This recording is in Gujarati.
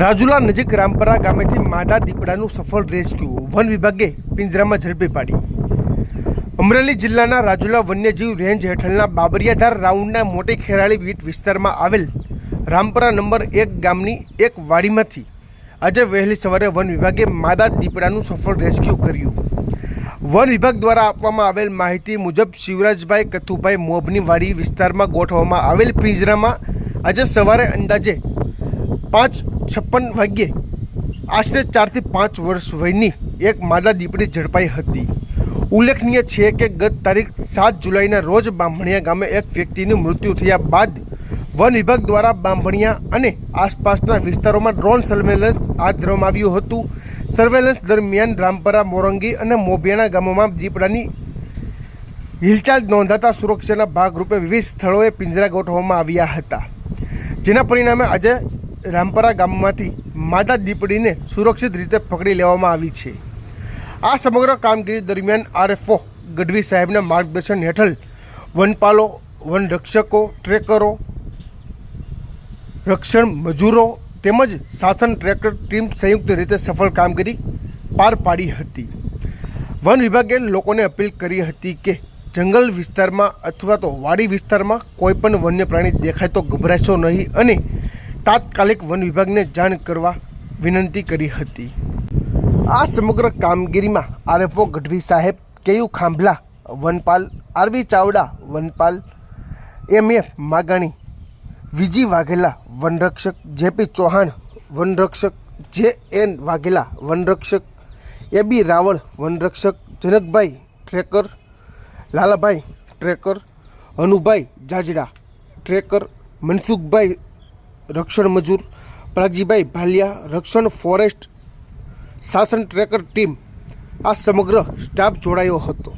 રાજુલા નજીક રામપરા ગામેથી માદા દીપડાનું સફળ રેસ્ક્યુ, વન વિભાગે પિંજરામાં ઝડપી પાડી। અમરેલી જિલ્લાના રાજુલા વન્યજીવ રેન્જ હેઠળના બાબરિયાધાર રાઉન્ડના મોટી ખેરાળી વીટ વિસ્તારમાં આવેલ રામપરા નંબર 1 ગામની એક વાડીમાંથી આજે વહેલી સવારે વન વિભાગે માદા દીપડાનું સફળ રેસ્ક્યુ કર્યું। વન વિભાગ દ્વારા આપવામાં આવેલ માહિતી મુજબ શિવરાજભાઈ કથુભાઈ મોભની વાડી વિસ્તારમાં ગોઠવવામાં આવેલ પિંજરામાં આજે સવારે અંદાજે 5:56 વાગ્યે આશરે 4 થી 5 વર્ષ વયની એક માદા દીપડી ઝડપાઈ હતી। ઉલ્લેખનીય છે કે ગત તારીખ 7 જુલાઈના રોજ બાંભણિયા ગામે એક વ્યક્તિનું મૃત્યુ થયા બાદ વન વિભાગ દ્વારા બાંભણિયા અને આસપાસના વિસ્તારોમાં ડ્રોન સર્વેલન્સ હાથ ધરવામાં આવ્યું હતું। સર્વેલન્સ દરમિયાન રામપરા, મોરંગી અને મોભિયાણા ગામોમાં દીપડાની હિલચાલ નોંધાતા સુરક્ષાના ભાગરૂપે વિવિધ સ્થળોએ પિંજરા ગોઠવવામાં આવ્યા હતા, જેના પરિણામે આજે રામપરા ગામમાંથી માદા દીપડીને સુરક્ષિત રીતે પકડી લેવામાં આવી છે। આ સમગ્ર કામગીરી દરમિયાન આરએફઓ ગઢવી સાહેબના માર્ગદર્શન હેઠળ વનપાલો, વનરક્ષકો, ટ્રેકરો, રક્ષણ મજૂરો તેમજ શાસન ટ્રેકર ટીમ સંયુક્ત રીતે સફળ કામગીરી પાર પાડી હતી। વન વિભાગે લોકોને અપીલ કરી હતી કે જંગલ વિસ્તારમાં અથવા તો વાડી વિસ્તારમાં કોઈપણ વન્ય પ્રાણી દેખાય તો ગભરાશો નહીં અને તાત્કાલિક વન વિભાગને જાણ કરવા વિનંતી કરી હતી। આ સમગ્ર કામગીરીમાં આરએફઓ ગઢવી સાહેબ, કેયુ ખાંભલા વનપાલ, આરવી ચાવડા વનપાલ, એમએ માગાણી, વીજી વાઘેલા વનરક્ષક, જેપી ચૌહાણ વનરક્ષક, જેએન વાઘેલા વનરક્ષક, એબી રાવળ વનરક્ષક, Janakbhai tracker, Lalabhai tracker, Anubhai Jajda tracker, Mansukhbhai રક્ષણ મજૂર, પ્રાગજીભાઈ ભાલિયા રક્ષણ ફોરેસ્ટ, શાસન ટ્રેકર ટીમ, આ સમગ્ર સ્ટાફ જોડાયો હતો।